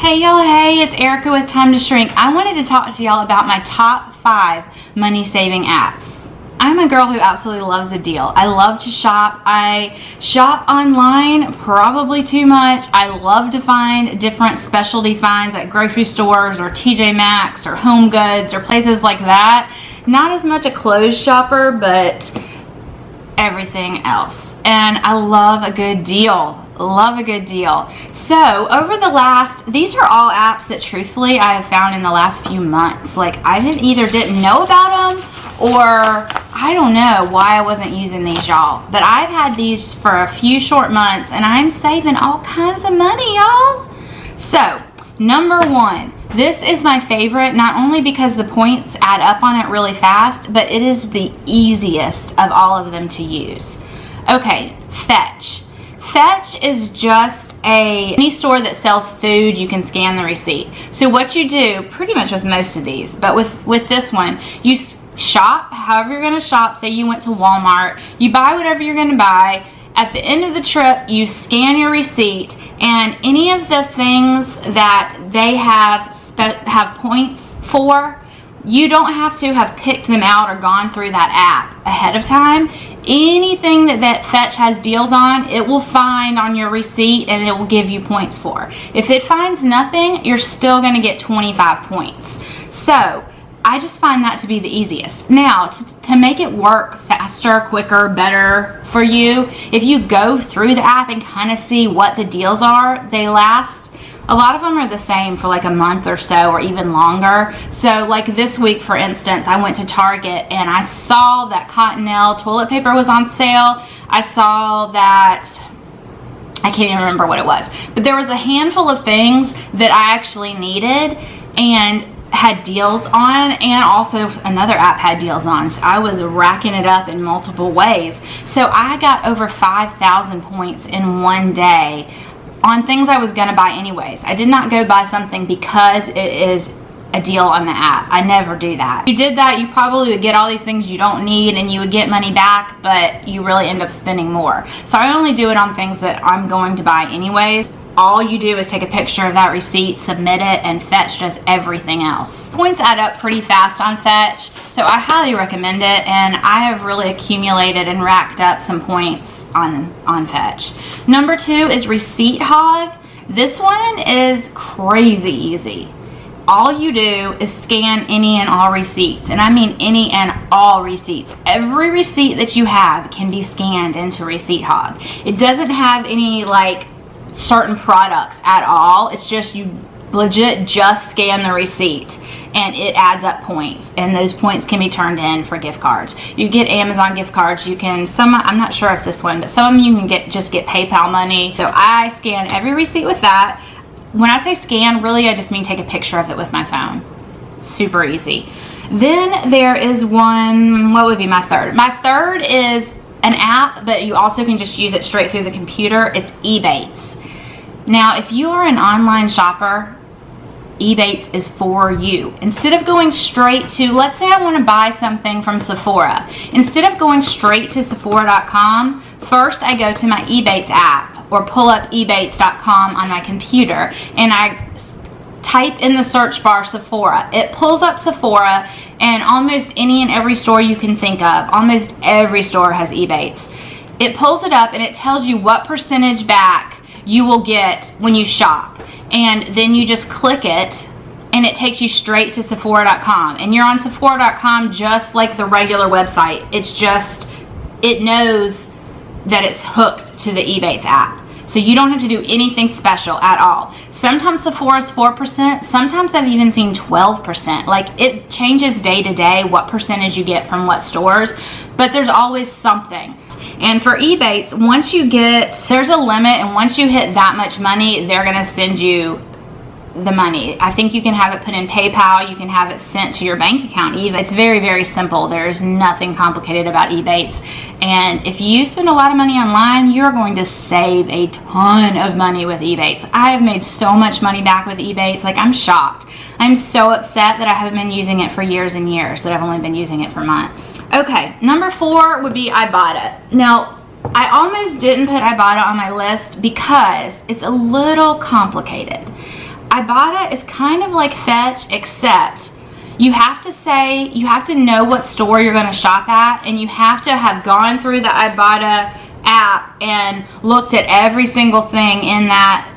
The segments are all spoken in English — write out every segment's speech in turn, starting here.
Hey y'all, hey, it's Erica with Time to Shrink. I wanted to talk to y'all about my top 5 money saving apps. I'm a girl who absolutely loves a deal. I love to shop. I shop online probably too much. I love to find different specialty finds at grocery stores or TJ Maxx or Home Goods or places like that. Not as much a clothes shopper, but everything else. And I love a good deal. Love a good deal. So over the last, these are all apps that truthfully I have found in the last few months. Like I either didn't know about them or I don't know why I wasn't using these, y'all. But I've had these for a few short months and I'm saving all kinds of money, y'all. So number 1, this is my favorite, not only because the points add up on it really fast, but it is the easiest of all of them to use. Okay, Fetch. Fetch is just any store that sells food. You can scan the receipt. So what you do, pretty much with most of these, but with this one, you shop however you're going to shop. Say you went to Walmart, you buy whatever you're going to buy. At the end of the trip, you scan your receipt, and any of the things that they have points for, you don't have to have picked them out or gone through that app ahead of time. Anything that Fetch has deals on, it will find on your receipt and it will give you points for. If it finds nothing, you're still going to get 25 points. So I just find that to be the easiest. Now, to make it work faster, quicker, better for you, if you go through the app and kind of see what the deals are, they last. A lot of them are the same for like a month or so or even longer. So like this week, for instance, I went to Target and I saw that Cottonelle toilet paper was on sale. I saw that, I can't even remember what it was, but there was a handful of things that I actually needed and had deals on, and also another app had deals on. So I was racking it up in multiple ways. So I got over 5,000 points in one day on things I was going to buy anyways. I did not go buy something because it is a deal on the app. I never do that. If you did that, you probably would get all these things you don't need and you would get money back, but you really end up spending more. So I only do it on things that I'm going to buy anyways. All you do is take a picture of that receipt, submit it, and Fetch does everything else. Points add up pretty fast on Fetch, so I highly recommend it, and I have really accumulated and racked up some points on Fetch. Number 2 is Receipt Hog. This one is crazy easy. All you do is scan any and all receipts, and I mean any and all receipts. Every receipt that you have can be scanned into Receipt Hog. It doesn't have any like certain products at all. It's just you legit just scan the receipt and it adds up points, and those points can be turned in for gift cards. You get Amazon gift cards. You can, I'm not sure if this one, but some of them you can just get PayPal money. So I scan every receipt with that. When I say scan, really I just mean take a picture of it with my phone. Super easy. Then there is one, what would be my third? My third is an app, but you also can just use it straight through the computer. It's Ebates. Now, if you are an online shopper, Ebates is for you. Instead of going straight to, let's say I want to buy something from Sephora. Instead of going straight to Sephora.com, first I go to my Ebates app or pull up Ebates.com on my computer and I type in the search bar Sephora. It pulls up Sephora and almost any and every store you can think of. Almost every store has Ebates. It pulls it up and it tells you what percentage back you will get when you shop, and then you just click it and it takes you straight to Sephora.com, and you're on Sephora.com just like the regular website. It's just, it knows that it's hooked to the Ebates app, so you don't have to do anything special at all. Sometimes Sephora is 4%, sometimes I've even seen 12%. Like, it changes day to day what percentage you get from what stores, but there's always something. And for Ebates, once you get, there's a limit, and once you hit that much money, they're going to send you the money. I think you can have it put in PayPal, you can have it sent to your bank account even. It's very, very simple. There's nothing complicated about Ebates. And if you spend a lot of money online, you're going to save a ton of money with Ebates. I have made so much money back with Ebates, like I'm shocked. I'm so upset that I haven't been using it for years and years, that I've only been using it for months. Okay, number 4 would be Ibotta. Now, I almost didn't put Ibotta on my list because it's a little complicated. Ibotta is kind of like Fetch, except you have to know what store you're going to shop at, and you have to have gone through the Ibotta app and looked at every single thing in that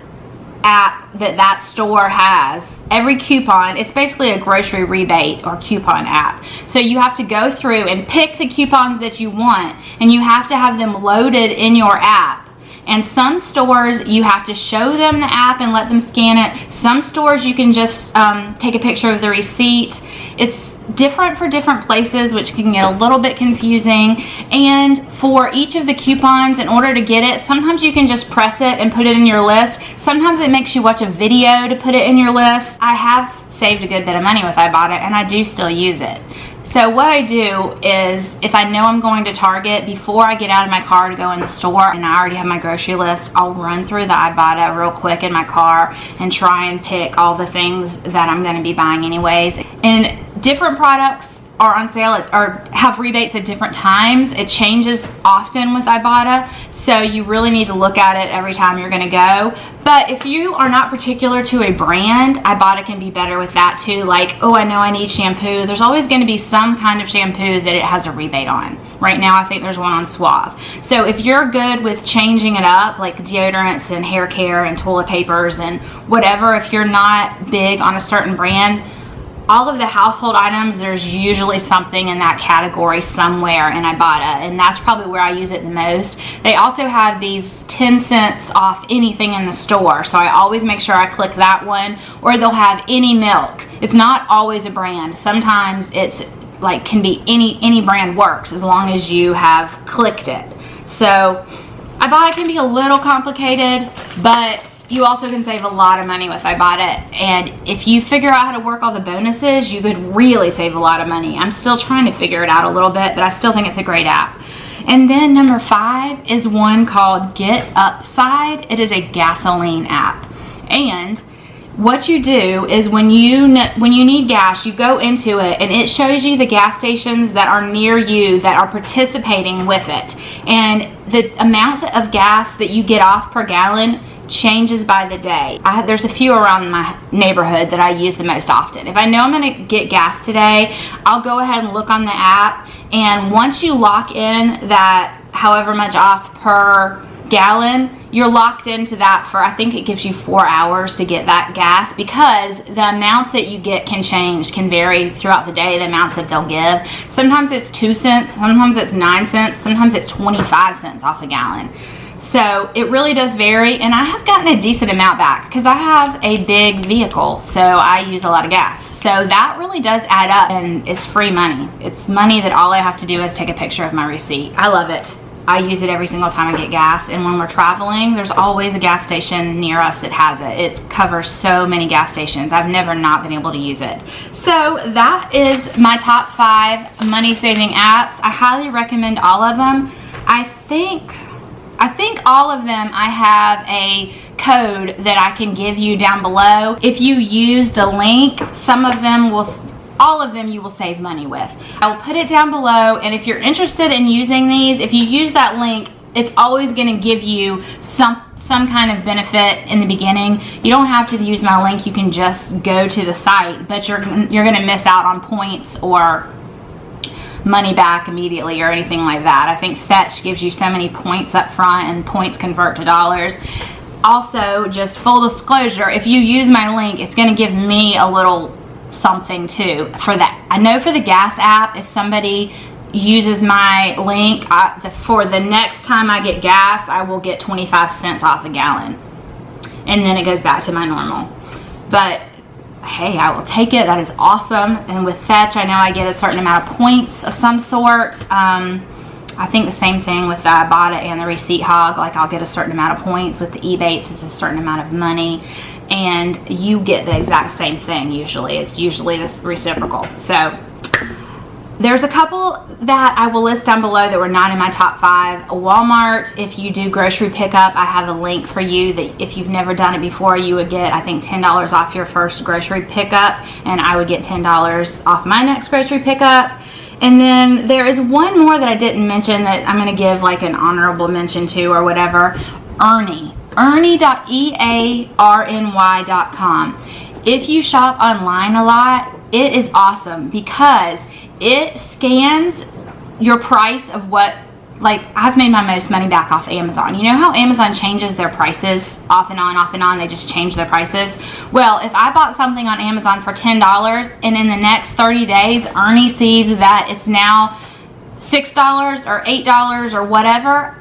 app that store has. Every coupon, it's basically a grocery rebate or coupon app. So you have to go through and pick the coupons that you want, and you have to have them loaded in your app. And some stores, you have to show them the app and let them scan it. Some stores, you can just take a picture of the receipt. It's different for different places, which can get a little bit confusing. And for each of the coupons, in order to get it, sometimes you can just press it and put it in your list. Sometimes it makes you watch a video to put it in your list. I have saved a good bit of money with Ibotta, and I do still use it. So what I do is, if I know I'm going to Target, before I get out of my car to go in the store and I already have my grocery list, I'll run through the Ibotta real quick in my car and try and pick all the things that I'm going to be buying anyways. And different products are on sale or have rebates at different times. It changes often with Ibotta, so you really need to look at it every time you're going to go. But if you are not particular to a brand, Ibotta can be better with that too. Like, oh, I know I need shampoo. There's always going to be some kind of shampoo that it has a rebate on. Right now, I think there's one on Suave. So if you're good with changing it up, like deodorants and hair care and toilet papers and whatever, if you're not big on a certain brand, all of the household items, there's usually something in that category somewhere in Ibotta, and that's probably where I use it the most. They also have these 10 cents off anything in the store, so I always make sure I click that one. Or they'll have any milk. It's not always a brand. Sometimes it's like, can be any brand works as long as you have clicked it. So Ibotta can be a little complicated, but you also can save a lot of money with Ibotta, and if you figure out how to work all the bonuses, you could really save a lot of money. I'm still trying to figure it out a little bit, but I still think it's a great app. And then number 5 is one called Get Upside. It is a gasoline app, and what you do is when you need gas, you go into it and it shows you the gas stations that are near you that are participating with it, and the amount of gas that you get off per gallon changes by the day. There's a few around my neighborhood that I use the most often. If I know I'm going to get gas today, I'll go ahead and look on the app, and once you lock in that however much off per gallon, you're locked into that for, I think it gives you 4 hours to get that gas, because the amounts that you get can change, can vary throughout the day, the amounts that they'll give. Sometimes it's 2 cents, sometimes it's 9 cents, sometimes it's 25 cents off a gallon. So it really does vary, and I have gotten a decent amount back because I have a big vehicle, so I use a lot of gas. So that really does add up, and it's free money. It's money that all I have to do is take a picture of my receipt. I love it. I use it every single time I get gas, and when we're traveling, there's always a gas station near us that has it. It covers so many gas stations. I've never not been able to use it. So that is my top 5 money-saving apps. I highly recommend all of them. I think all of them I have a code that I can give you down below. If you use the link, all of them you will save money with. I will put it down below, and if you're interested in using these, if you use that link, it's always going to give you some kind of benefit in the beginning. You don't have to use my link, you can just go to the site, but you're going to miss out on points or money back immediately or anything like that. I think Fetch gives you so many points up front, and points convert to dollars. Also, just full disclosure, if you use my link, it's going to give me a little something too for that. I know for the gas app, if somebody uses my link, for the next time I get gas, I will get 25 cents off a gallon, and then it goes back to my normal. But hey, I will take it. That is awesome. And with Fetch, I know I get a certain amount of points of some sort. I think the same thing with the Ibotta and the Receipt Hog. Like, I'll get a certain amount of points. With the Ebates, it's a certain amount of money, and you get the exact same thing usually. It's usually this reciprocal. So there's a couple that I will list down below that were not in my top 5. Walmart, if you do grocery pickup, I have a link for you that if you've never done it before, you would get, I think, $10 off your first grocery pickup, and I would get $10 off my next grocery pickup. And then there is one more that I didn't mention that I'm going to give like an honorable mention to or whatever. Ernie.earny.com. If you shop online a lot, it is awesome because it scans your price of what, like, I've made my most money back off Amazon. You know how Amazon changes their prices off and on, they just change their prices? Well, if I bought something on Amazon for $10 and in the next 30 days Ernie sees that it's now $6 or $8 or whatever,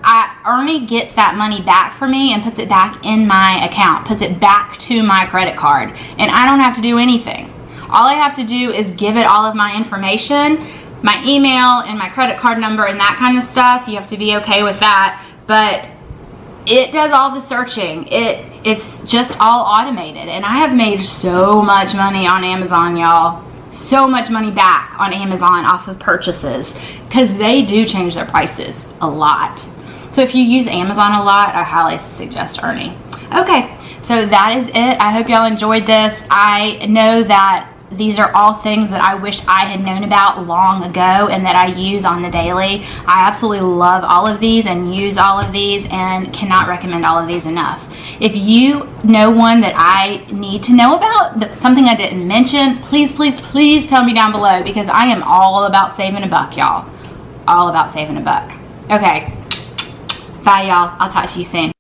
Ernie gets that money back for me and puts it back in my account, puts it back to my credit card, and I don't have to do anything. All I have to do is give it all of my information, my email and my credit card number and that kind of stuff. You have to be okay with that, but it does all the searching. It's just all automated, and I have made so much money on Amazon, y'all. So much money back on Amazon off of purchases because they do change their prices a lot. So if you use Amazon a lot, I highly suggest Ernie. Okay, so that is it. I hope y'all enjoyed this. I know that these are all things that I wish I had known about long ago and that I use on the daily. I absolutely love all of these and use all of these and cannot recommend all of these enough. If you know one that I need to know about, something I didn't mention, please, please, please tell me down below because I am all about saving a buck, y'all. All about saving a buck. Okay. Bye, y'all. I'll talk to you soon.